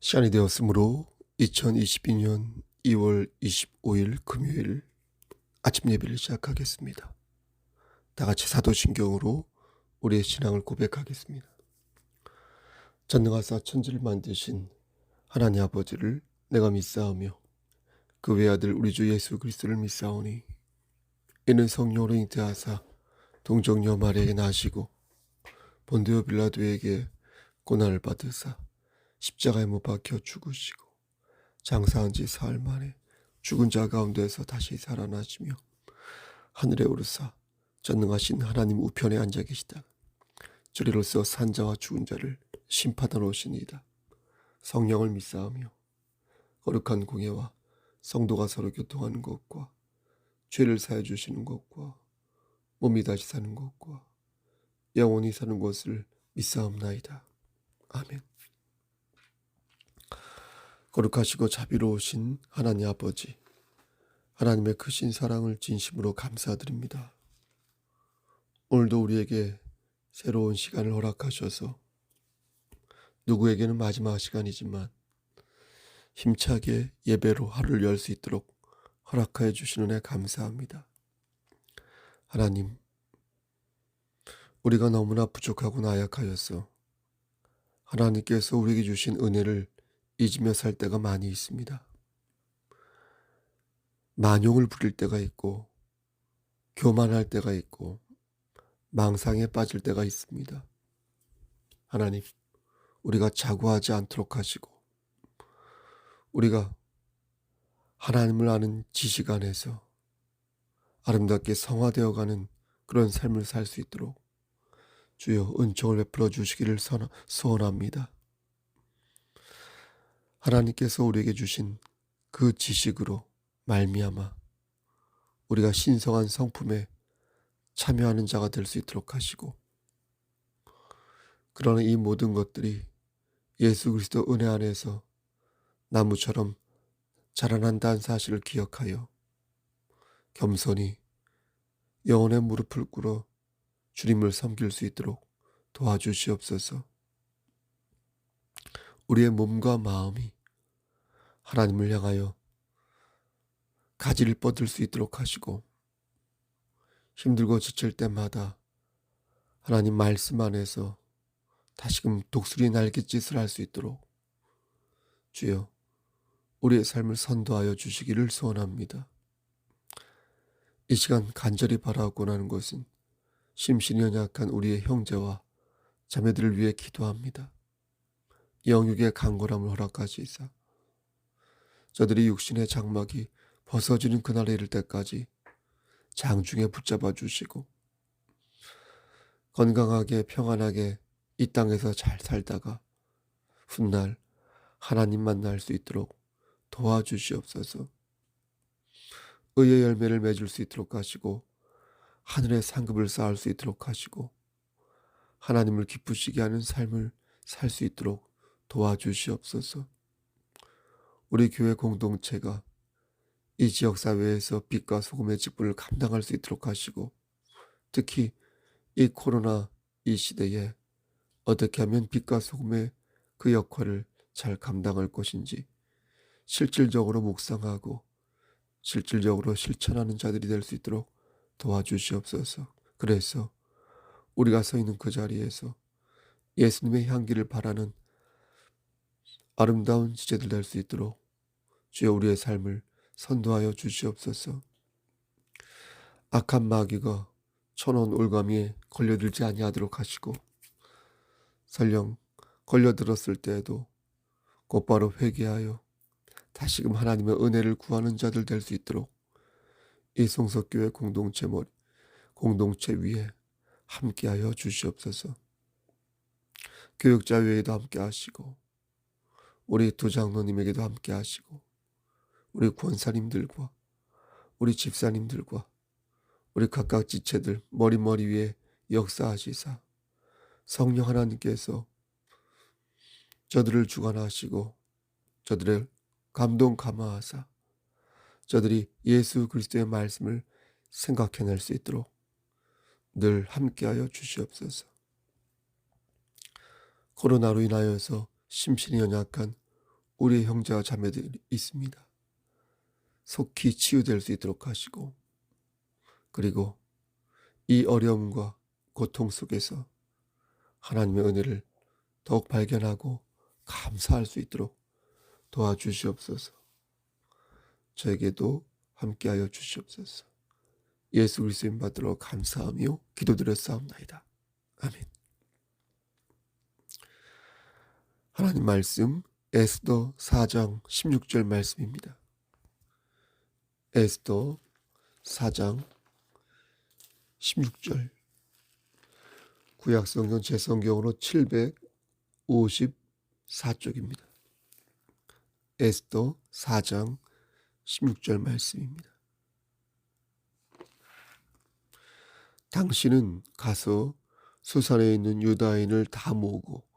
시간이 되었으므로 2022년 2월 25일 금요일 아침 예배를 시작하겠습니다. 다 같이 사도신경으로 우리의 신앙을 고백하겠습니다. 전능하사 천지를 만드신 하나님 아버지를 내가 믿사오며 그 외아들 우리 주 예수 그리스도를 믿사오니 이는 성령으로 잉태하사 동정녀 마리아에게 나시고 본디오 빌라도에게 고난을 받으사 십자가에 못 박혀 죽으시고 장사한 지 사흘 만에 죽은 자 가운데서 다시 살아나시며 하늘에 오르사 전능하신 하나님 우편에 앉아 계시다. 저리로서 산자와 죽은 자를 심판하러 오시니이다. 성령을 믿사오며 거룩한 공예와 성도가 서로 교통하는 것과 죄를 사해 주시는 것과 몸이 다시 사는 것과 영원히 사는 것을 믿사옵나이다. 아멘. 거룩하시고 자비로우신 하나님 아버지, 하나님의 크신 사랑을 진심으로 감사드립니다. 오늘도 우리에게 새로운 시간을 허락하셔서 누구에게는 마지막 시간이지만 힘차게 예배로 하루를 열 수 있도록 허락하여 주시는 은혜 감사합니다. 하나님, 우리가 너무나 부족하고 나약하여서 하나님께서 우리에게 주신 은혜를 잊으며 살 때가 많이 있습니다. 만용을 부릴 때가 있고 교만할 때가 있고 망상에 빠질 때가 있습니다. 하나님, 우리가 자고하지 않도록 하시고 우리가 하나님을 아는 지식 안에서 아름답게 성화되어가는 그런 삶을 살 수 있도록 주여 은총을 베풀어 주시기를 소원합니다. 하나님께서 우리에게 주신 그 지식으로 말미암아 우리가 신성한 성품에 참여하는 자가 될 수 있도록 하시고, 그러나 이 모든 것들이 예수 그리스도 은혜 안에서 나무처럼 자라난다는 사실을 기억하여 겸손히 영혼의 무릎을 꿇어 주님을 섬길 수 있도록 도와주시옵소서. 우리의 몸과 마음이 하나님을 향하여 가지를 뻗을 수 있도록 하시고, 힘들고 지칠 때마다 하나님 말씀 안에서 다시금 독수리 날갯짓을 할 수 있도록 주여 우리의 삶을 선도하여 주시기를 소원합니다. 이 시간 간절히 바라고 하는 것은 심신이 연약한 우리의 형제와 자매들을 위해 기도합니다. 영육의 강건함을 허락하시사 저들이 육신의 장막이 벗어지는 그날에 이를 때까지 장중에 붙잡아 주시고 건강하게 평안하게 이 땅에서 잘 살다가 훗날 하나님 만날 수 있도록 도와주시옵소서. 의의 열매를 맺을 수 있도록 하시고 하늘의 상급을 쌓을 수 있도록 하시고 하나님을 기쁘시게 하는 삶을 살 수 있도록 도와주시옵소서. 우리 교회 공동체가 이 지역사회에서 빛과 소금의 직분을 감당할 수 있도록 하시고, 특히 이 코로나 이 시대에 어떻게 하면 빛과 소금의 그 역할을 잘 감당할 것인지 실질적으로 묵상하고 실질적으로 실천하는 자들이 될 수 있도록 도와주시옵소서. 그래서 우리가 서 있는 그 자리에서 예수님의 향기를 바라는 아름다운 지체들 될 수 있도록 주여 우리의 삶을 선도하여 주시옵소서. 악한 마귀가 천원 올가미에 걸려들지 아니하도록 하시고, 설령 걸려들었을 때에도 곧바로 회개하여 다시금 하나님의 은혜를 구하는 자들 될 수 있도록 이 송석교회 공동체 위에 함께하여 주시옵소서. 교육자 외에도 함께 하시고 우리 두 장로님에게도 함께 하시고 우리 권사님들과 우리 집사님들과 우리 각각 지체들 머리 위에 역사하시사 성령 하나님께서 저들을 주관하시고 저들을 감동 감화하사 저들이 예수 그리스도의 말씀을 생각해낼 수 있도록 늘 함께하여 주시옵소서. 코로나로 인하여서 심신이 연약한 우리의 형제와 자매들이 있습니다. 속히 치유될 수 있도록 하시고, 그리고 이 어려움과 고통 속에서 하나님의 은혜를 더욱 발견하고 감사할 수 있도록 도와주시옵소서. 저에게도 함께하여 주시옵소서. 예수 그리스도인 받들어 감사하며 기도드렸사옵나이다. 아멘. 하나님 말씀 에스더 4장 16절 말씀입니다. 에스더 4장 16절 구약성경 제성경으로 754쪽입니다. 에스더 4장 16절 말씀입니다. 당신은 가서 수산에 있는 유다인을 다 모으고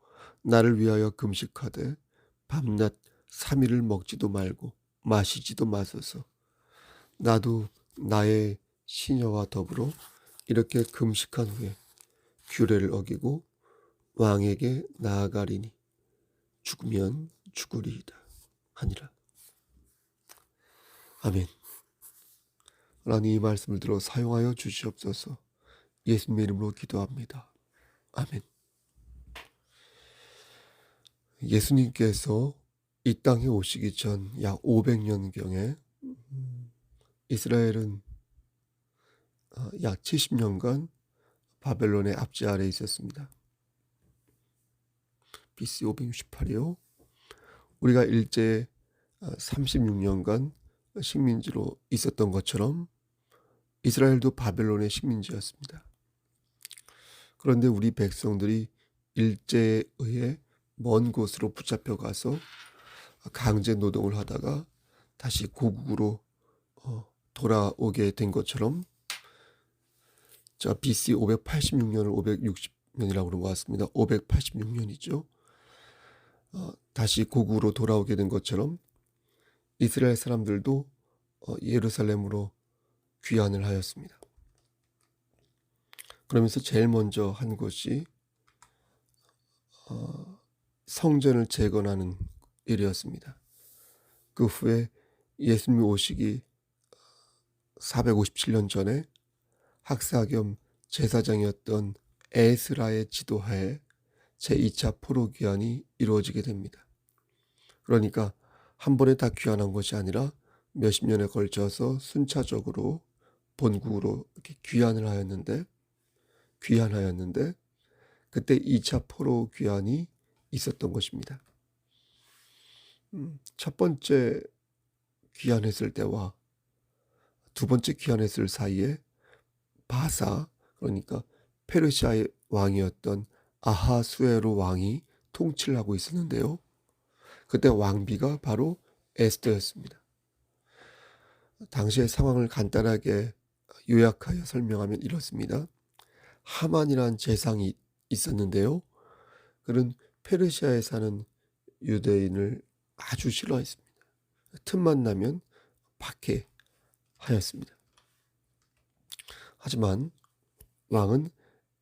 나를 위하여 금식하되 밤낮 3일을 먹지도 말고 마시지도 마소서. 나도 나의 시녀와 더불어 이렇게 금식한 후에 규례를 어기고 왕에게 나아가리니 죽으면 죽으리이다 하니라. 아멘. 하나님 이 말씀을 들어 사용하여 주시옵소서. 예수님의 이름으로 기도합니다. 아멘. 예수님께서 이 땅에 오시기 전 약 500년경에 이스라엘은 약 70년간 바벨론의 압제 아래에 있었습니다. BC 568이요. 우리가 일제 36년간 식민지로 있었던 것처럼 이스라엘도 바벨론의 식민지였습니다. 그런데 우리 백성들이 일제에 의해 먼 곳으로 붙잡혀 가서 강제 노동을 하다가 다시 고국으로 돌아오게 된 것처럼 BC 586년을 560년이라고 그러고 왔습니다. 586년이죠. 다시 고국으로 돌아오게 된 것처럼 이스라엘 사람들도 예루살렘으로 귀환을 하였습니다. 그러면서 제일 먼저 한 것이 성전을 재건하는 일이었습니다. 그 후에 예수님이 오시기 457년 전에 학사 겸 제사장이었던 에스라의 지도하에 제2차 포로 귀환이 이루어지게 됩니다. 그러니까 한 번에 다 귀환한 것이 아니라 몇십 년에 걸쳐서 순차적으로 본국으로 이렇게 귀환하였는데 그때 2차 포로 귀환이 있었던 것입니다. 첫 번째 귀환했을 때와 두 번째 귀환했을 사이에 바사, 그러니까 페르시아의 왕이었던 아하수에로 왕이 통치를 하고 있었는데요. 그때 왕비가 바로 에스더였습니다. 당시의 상황을 간단하게 요약하여 설명하면 이렇습니다. 하만이라는 재상이 있었는데요. 그는 페르시아에 사는 유대인을 아주 싫어했습니다. 틈만 나면 박해하였습니다. 하지만 왕은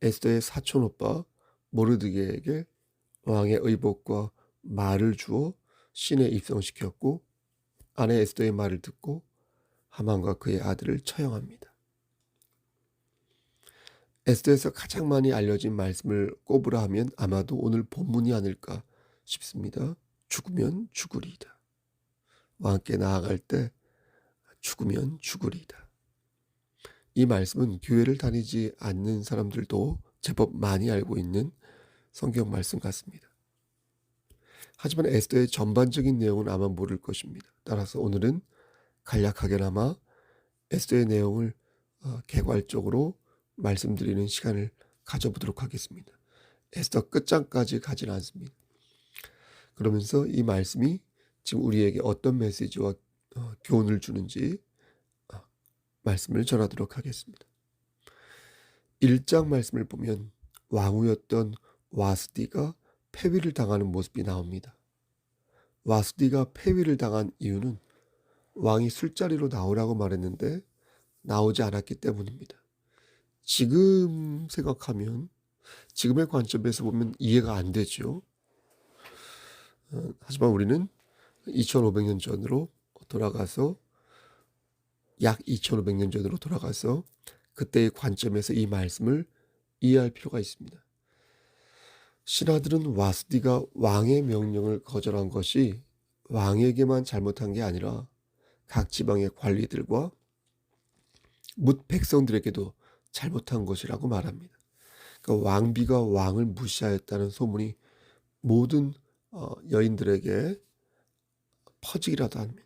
에스더의 사촌오빠 모르드게에게 왕의 의복과 말을 주어 신에 입성시켰고 아내 에스더의 말을 듣고 하만과 그의 아들을 처형합니다. 에스더에서 가장 많이 알려진 말씀을 꼽으라 하면 아마도 오늘 본문이 아닐까 싶습니다. 죽으면 죽으리이다. 왕께 나아갈 때 죽으면 죽으리이다. 이 말씀은 교회를 다니지 않는 사람들도 제법 많이 알고 있는 성경 말씀 같습니다. 하지만 에스더의 전반적인 내용은 아마 모를 것입니다. 따라서 오늘은 간략하게나마 에스더의 내용을 개괄적으로 말씀드리는 시간을 가져보도록 하겠습니다. 에스더 끝장까지 가진 않습니다. 그러면서 이 말씀이 지금 우리에게 어떤 메시지와 교훈을 주는지 말씀을 전하도록 하겠습니다. 1장 말씀을 보면 왕후였던 와스디가 폐위를 당하는 모습이 나옵니다. 와스디가 폐위를 당한 이유는 왕이 술자리로 나오라고 말했는데 나오지 않았기 때문입니다. 지금 생각하면 지금의 관점에서 보면 이해가 안 되죠. 하지만 우리는 2500년 전으로 돌아가서 약 2500년 전으로 돌아가서 그때의 관점에서 이 말씀을 이해할 필요가 있습니다. 신하들은 와스디가 왕의 명령을 거절한 것이 왕에게만 잘못한 게 아니라 각 지방의 관리들과 뭇 백성들에게도 잘못한 것이라고 말합니다. 그러니까 왕비가 왕을 무시하였다는 소문이 모든 여인들에게 퍼지기라도 하면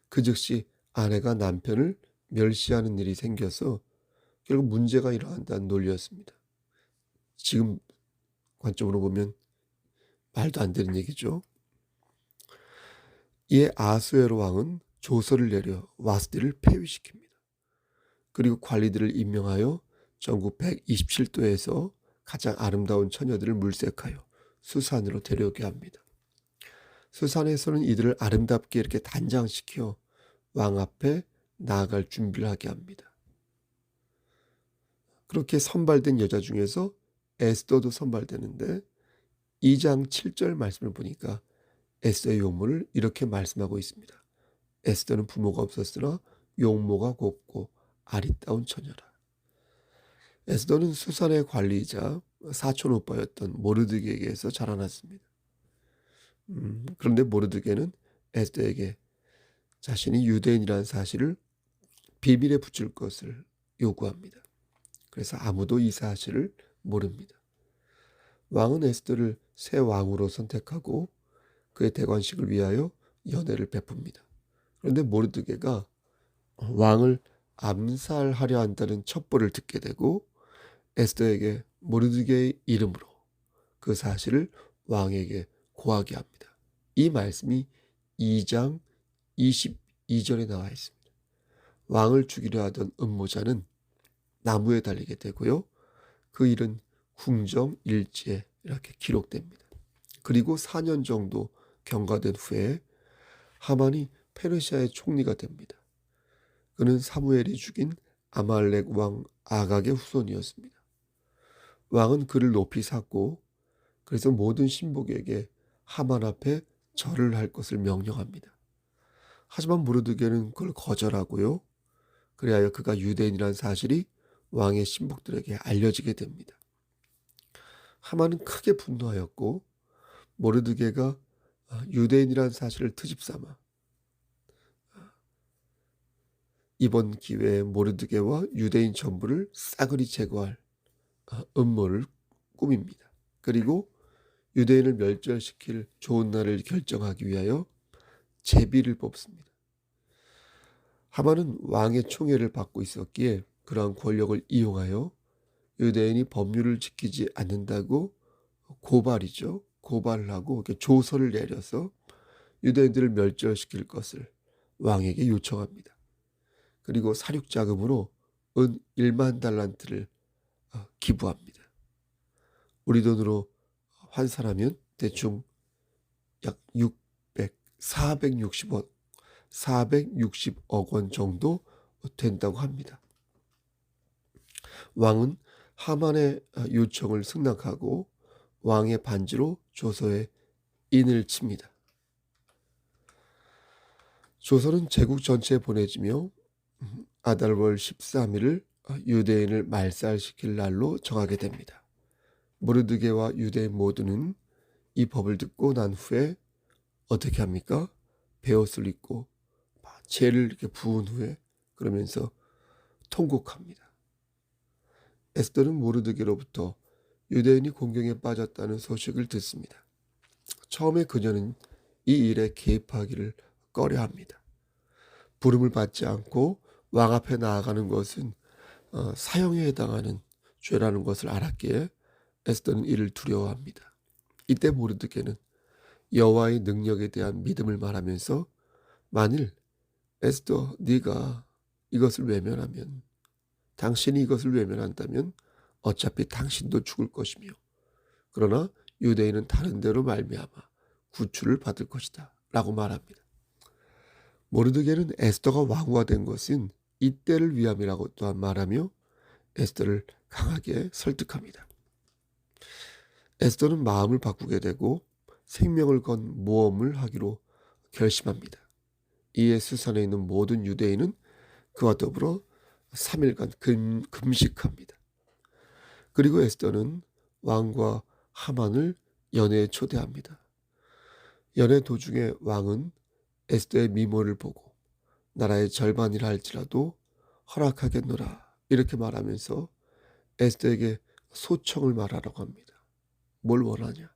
그 즉시 아내가 남편을 멸시하는 일이 생겨서 결국 문제가 일어난다는 논리였습니다. 지금 관점으로 보면 말도 안 되는 얘기죠. 이에 아수에로 왕은 조서를 내려 와스디를 폐위시킵니다. 그리고 관리들을 임명하여 전국 127도에서 가장 아름다운 처녀들을 물색하여 수산으로 데려오게 합니다. 수산에서는 이들을 아름답게 이렇게 단장시켜 왕 앞에 나아갈 준비를 하게 합니다. 그렇게 선발된 여자 중에서 에스더도 선발되는데 2장 7절 말씀을 보니까 에스더의 용모를 이렇게 말씀하고 있습니다. 에스더는 부모가 없었으나 용모가 곱고 아리따운 처녀라. 에스더는 수산의 관리이자 사촌 오빠였던 모르드게에게서 자라났습니다. 그런데 모르드게는 에스더에게 자신이 유대인이라는 사실을 비밀에 붙일 것을 요구합니다. 그래서 아무도 이 사실을 모릅니다. 왕은 에스더를 새 왕으로 선택하고 그의 대관식을 위하여 연회를 베풉니다. 그런데 모르드게가 왕을 암살하려 한다는 첩보를 듣게 되고 에스더에게 모르드게의 이름으로 그 사실을 왕에게 고하게 합니다. 이 말씀이 2장 22절에 나와 있습니다. 왕을 죽이려 하던 음모자는 나무에 달리게 되고요. 그 일은 궁정 일지에 이렇게 기록됩니다. 그리고 4년 정도 경과된 후에 하만이 페르시아의 총리가 됩니다. 그는 사무엘이 죽인 아말렉 왕 아각의 후손이었습니다. 왕은 그를 높이 샀고 그래서 모든 신복에게 하만 앞에 절을 할 것을 명령합니다. 하지만 모르드게는 그걸 거절하고요. 그리하여 그가 유대인이라는 사실이 왕의 신복들에게 알려지게 됩니다. 하만은 크게 분노하였고 모르드게가 유대인이라는 사실을 트집삼아 이번 기회에 모르드게와 유대인 전부를 싸그리 제거할 음모를 꾸밉니다. 그리고 유대인을 멸절시킬 좋은 날을 결정하기 위하여 제비를 뽑습니다. 하만은 왕의 총애를 받고 있었기에 그러한 권력을 이용하여 유대인이 법률을 지키지 않는다고 고발을 하고 이렇게 조서를 내려서 유대인들을 멸절시킬 것을 왕에게 요청합니다. 그리고 사륙자금으로 은 1만 달란트를 기부합니다. 우리 돈으로 환산하면 대충 약 460억 원 정도 된다고 합니다. 왕은 하만의 요청을 승낙하고 왕의 반지로 조서에 인을 칩니다. 조서는 제국 전체에 보내지며 아달월 13일을 유대인을 말살시킬 날로 정하게 됩니다. 모르드게와 유대인 모두는 이 법을 듣고 난 후에 어떻게 합니까? 베옷을 입고 죄를 이렇게 부은 후에 그러면서 통곡합니다. 에스더는 모르드게로부터 유대인이 공경에 빠졌다는 소식을 듣습니다. 처음에 그녀는 이 일에 개입하기를 꺼려합니다. 부름을 받지 않고 왕 앞에 나아가는 것은 사형에 해당하는 죄라는 것을 알았기에 에스더는 이를 두려워합니다. 이때 모르드게는 여호와의 능력에 대한 믿음을 말하면서 만일 에스더 네가 이것을 외면하면 당신이 이것을 외면한다면 어차피 당신도 죽을 것이며 그러나 유대인은 다른 데로 말미암아 구출을 받을 것이다 라고 말합니다. 모르드게는 에스더가 왕후가 된 것은 이때를 위함이라고 또한 말하며 에스더를 강하게 설득합니다. 에스더는 마음을 바꾸게 되고 생명을 건 모험을 하기로 결심합니다. 이에 수산에 있는 모든 유대인은 그와 더불어 3일간 금식합니다. 그리고 에스더는 왕과 하만을 연회에 초대합니다. 연회 도중에 왕은 에스더의 미모를 보고 나라의 절반이라 할지라도 허락하겠노라 이렇게 말하면서 에스더에게 소청을 말하라고 합니다. 뭘 원하냐?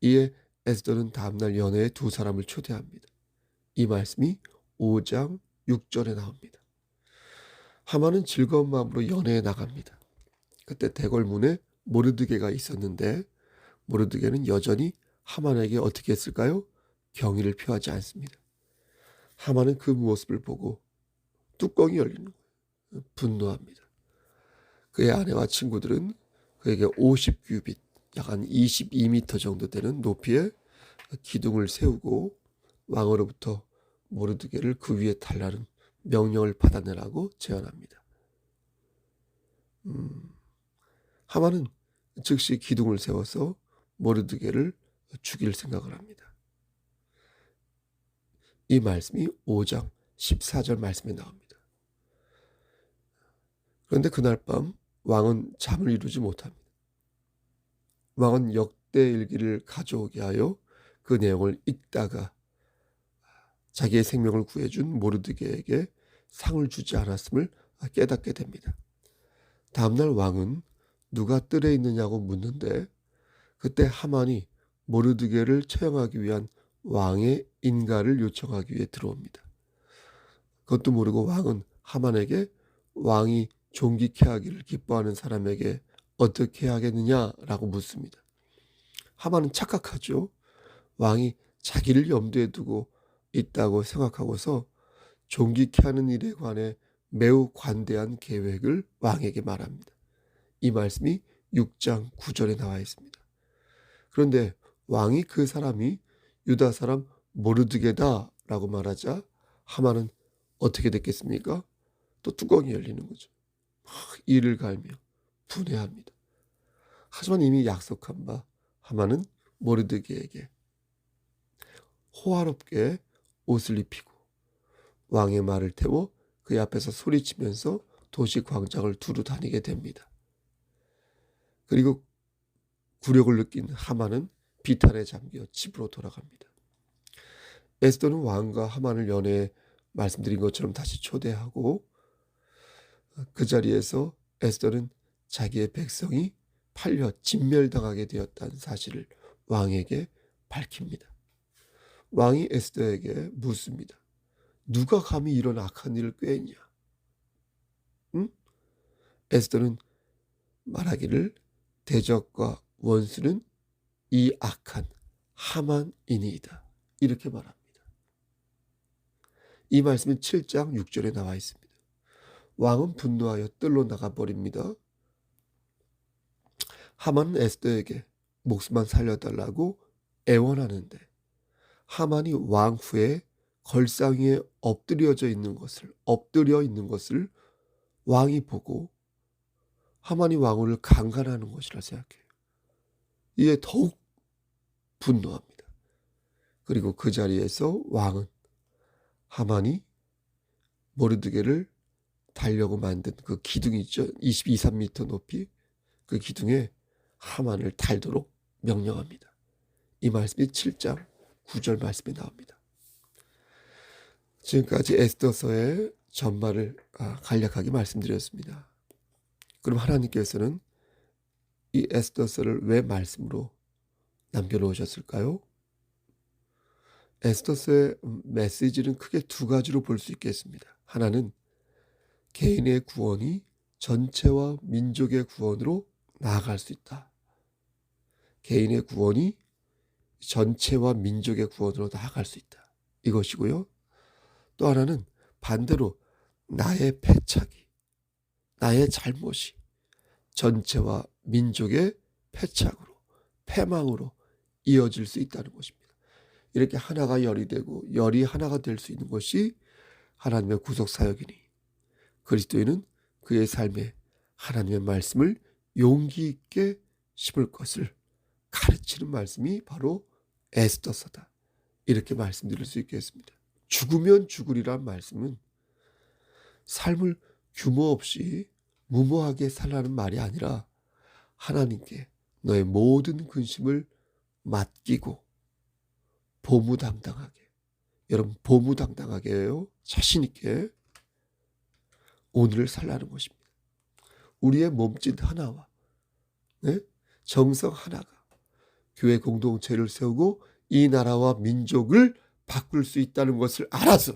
이에 에스더는 다음날 연회에 두 사람을 초대합니다. 이 말씀이 5장 6절에 나옵니다. 하만은 즐거운 마음으로 연회에 나갑니다. 그때 대궐문에 모르드게가 있었는데 모르드게는 여전히 하만에게 어떻게 했을까요? 경의를 표하지 않습니다. 하만은 그 모습을 보고 뚜껑이 열리는 거예요. 분노합니다. 그의 아내와 친구들은 그에게 50규빗, 약 한 22m 정도 되는 높이의 기둥을 세우고 왕으로부터 모르드게를 그 위에 달라는 명령을 받아내라고 제안합니다. 하만은 즉시 기둥을 세워서 모르드게를 죽일 생각을 합니다. 이 말씀이 5장 14절 말씀에 나옵니다. 그런데 그날 밤 왕은 잠을 이루지 못합니다. 왕은 역대일기를 가져오게 하여 그 내용을 읽다가 자기의 생명을 구해준 모르드게에게 상을 주지 않았음을 깨닫게 됩니다. 다음날 왕은 누가 뜰에 있느냐고 묻는데 그때 하만이 모르드게를 처형하기 위한 왕의 인가를 요청하기 위해 들어옵니다. 그것도 모르고 왕은 하만에게 왕이 존귀케 하기를 기뻐하는 사람에게 어떻게 하겠느냐라고 묻습니다. 하만은 착각하죠. 왕이 자기를 염두에 두고 있다고 생각하고서 존귀케 하는 일에 관해 매우 관대한 계획을 왕에게 말합니다. 이 말씀이 6장 9절에 나와 있습니다. 그런데 왕이 그 사람이 유다 사람 모르드게다라고 말하자 하만은 어떻게 됐겠습니까? 또 뚜껑이 열리는 거죠. 이를 갈며 분해합니다. 하지만 이미 약속한 바 하만은 모르드게에게 호화롭게 옷을 입히고 왕의 말을 태워 그의 앞에서 소리치면서 도시 광장을 두루 다니게 됩니다. 그리고 굴욕을 느낀 하만은 비탄에 잠겨 집으로 돌아갑니다. 에스더는 왕과 하만을 연회에 말씀드린 것처럼 다시 초대하고 그 자리에서 에스더는 자기의 백성이 팔려 진멸당하게 되었다는 사실을 왕에게 밝힙니다. 왕이 에스더에게 묻습니다. 누가 감히 이런 악한 일을 꾀했냐? 응? 에스더는 말하기를 대적과 원수는 이 악한 하만이니이다. 이렇게 말합니다. 이 말씀은 7장 6절에 나와 있습니다. 왕은 분노하여 뜰로 나가버립니다. 하만은 에스더에게 목숨만 살려달라고 애원하는데 하만이 왕 후에 걸상 위에 엎드려 있는 것을 왕이 보고 하만이 왕후를 강간하는 것이라 생각해요. 이에 더욱 분노합니다. 그리고 그 자리에서 왕은 하만이 모르드게를 달려고 만든 그 기둥이 있죠. 22, 3m 높이 그 기둥에 하만을 달도록 명령합니다. 이 말씀이 7장 9절 말씀에 나옵니다. 지금까지 에스더서의 전말을 간략하게 말씀드렸습니다. 그럼 하나님께서는 이 에스더서를 왜 말씀으로 남겨놓으셨을까요? 에스더서의 메시지는 크게 두 가지로 볼 수 있겠습니다. 하나는 개인의 구원이 전체와 민족의 구원으로 나아갈 수 있다. 개인의 구원이 전체와 민족의 구원으로 나아갈 수 있다. 이것이고요. 또 하나는 반대로 나의 패착이, 나의 잘못이 전체와 민족의 패착으로, 패망으로 이어질 수 있다는 것입니다. 이렇게 하나가 열이 되고 열이 하나가 될 수 있는 것이 하나님의 구속 사역이니 그리스도인은 그의 삶에 하나님의 말씀을 용기 있게 심을 것을 가르치는 말씀이 바로 에스더서다. 이렇게 말씀드릴 수 있겠습니다. 죽으면 죽으리란 말씀은 삶을 규모 없이 무모하게 살라는 말이 아니라 하나님께 너의 모든 근심을 맡기고 보무당당하게, 여러분 보무당당하게요, 자신 있게 오늘을 살라는 것입니다. 우리의 몸짓 하나와 정성 하나가 교회 공동체를 세우고 이 나라와 민족을 바꿀 수 있다는 것을 알아서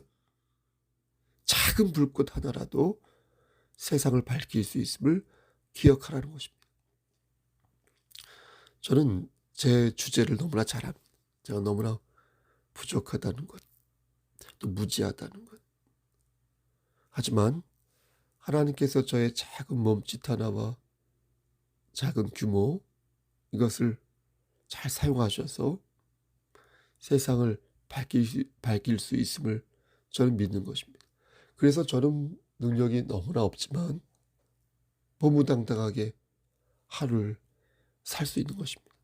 작은 불꽃 하나라도 세상을 밝힐 수 있음을 기억하라는 것입니다. 저는 제 주제를 너무나 잘 압니다. 제가 너무나 부족하다는 것, 또 무지하다는 것. 하지만 하나님께서 저의 작은 몸짓 하나와 작은 규모, 이것을 잘 사용하셔서 세상을 밝힐 수 있음을 저는 믿는 것입니다. 그래서 저는 능력이 너무나 없지만 보무당당하게 하루를 살 수 있는 것입니다.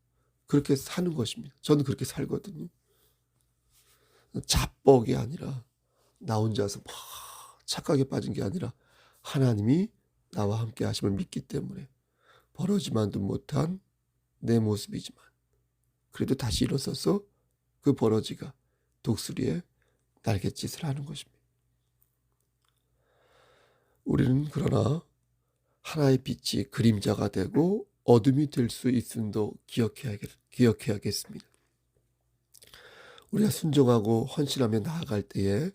그렇게 사는 것입니다. 저는 그렇게 살거든요. 자뻑이 아니라 나 혼자서 막 착각에 빠진 게 아니라 하나님이 나와 함께 하심을 믿기 때문에 벌어지만도 못한 내 모습이지만 그래도 다시 일어서서 그 버러지가 독수리의 날갯짓을 하는 것입니다. 우리는 그러나 하나의 빛이 그림자가 되고 어둠이 될 수 있음도 기억해야겠습니다. 우리가 순종하고 헌신하며 나아갈 때에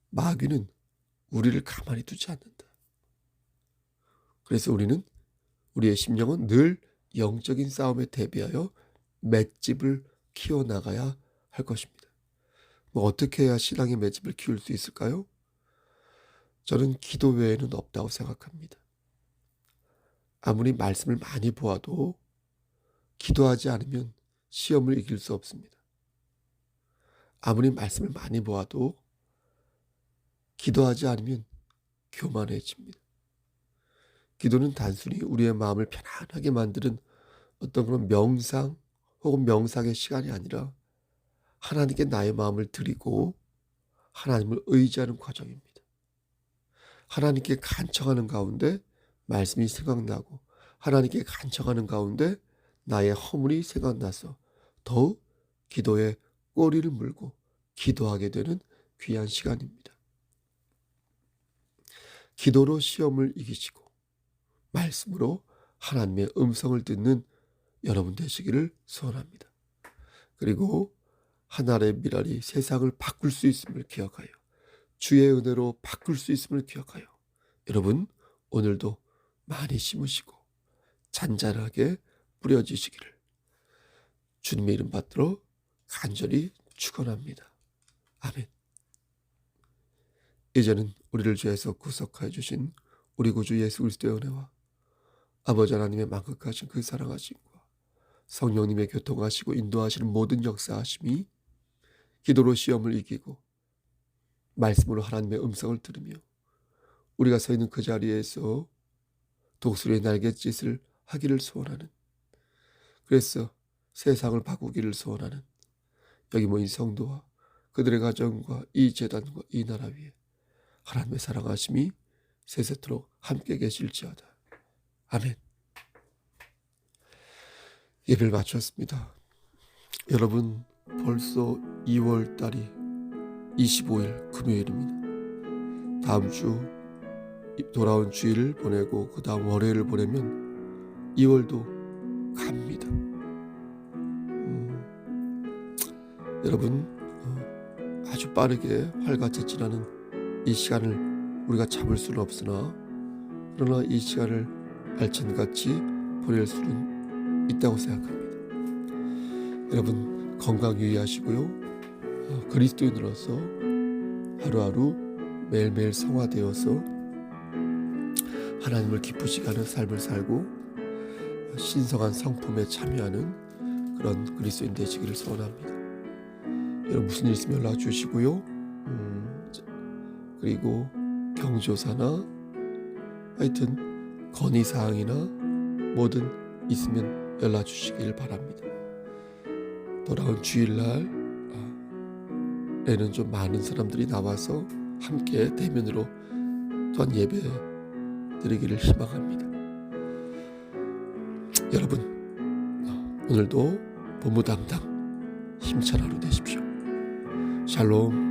마귀는 우리를 가만히 두지 않는다. 그래서 우리의 심령은 늘 영적인 싸움에 대비하여 맷집을 키워나가야 할 것입니다. 어떻게 해야 신앙의 맷집을 키울 수 있을까요? 저는 기도 외에는 없다고 생각합니다. 아무리 말씀을 많이 보아도 기도하지 않으면 시험을 이길 수 없습니다. 아무리 말씀을 많이 보아도 기도하지 않으면 교만해집니다. 기도는 단순히 우리의 마음을 편안하게 만드는 어떤 그런 명상 혹은 명상의 시간이 아니라 하나님께 나의 마음을 드리고 하나님을 의지하는 과정입니다. 하나님께 간청하는 가운데 말씀이 생각나고 하나님께 간청하는 가운데 나의 허물이 생각나서 더욱 기도에 꼬리를 물고 기도하게 되는 귀한 시간입니다. 기도로 시험을 이기시고 말씀으로 하나님의 음성을 듣는 여러분 되시기를 소원합니다. 그리고 하나의 미랄이 세상을 바꿀 수 있음을 기억하여 주의 은혜로 바꿀 수 있음을 기억하여 여러분 오늘도 많이 심으시고 잔잔하게 뿌려지시기를 주님의 이름 받들어 간절히 축원합니다. 아멘. 이제는 우리를 죄에서 구속하여 주신 우리 구주 예수 그리스도의 은혜와 아버지 하나님의 만극하신 그 사랑하심과 성령님의 교통하시고 인도하시는 모든 역사하심이 기도로 시험을 이기고 말씀으로 하나님의 음성을 들으며 우리가 서 있는 그 자리에서 독수리의 날갯짓을 하기를 소원하는, 그래서 세상을 바꾸기를 소원하는 여기 모인 성도와 그들의 가정과 이 재단과 이 나라 위에 하나님의 사랑하심이 세세토록 함께 계실지어다. 아멘. 예배를 마쳤습니다. 여러분 벌써 2월 달이 25일 금요일입니다. 다음 주 돌아온 주일을 보내고 그 다음 월요일을 보내면 2월도 갑니다. 여러분 아주 빠르게 활같이 지나는 이 시간을 우리가 참을 수는 없으나 그러나 이 시간을 알찬같이 보낼 수는 있다고 생각합니다. 여러분 건강 유의하시고요. 그리스도인으로서 하루하루 매일매일 성화되어서 하나님을 기쁘시게 하는 삶을 살고 신성한 성품에 참여하는 그런 그리스도인 되시기를 소원합니다. 여러분 무슨 일 있으면 연락 주시고요. 그리고 경조사나 하여튼 건의사항이나 뭐든 있으면 연락 주시길 바랍니다. 돌아온 주일날 좀 많은 사람들이 나와서 함께 대면으로 또한 예배 드리기를 희망합니다. 여러분, 오늘도 본무당당 힘찬 하루 되십시오. 샬롬.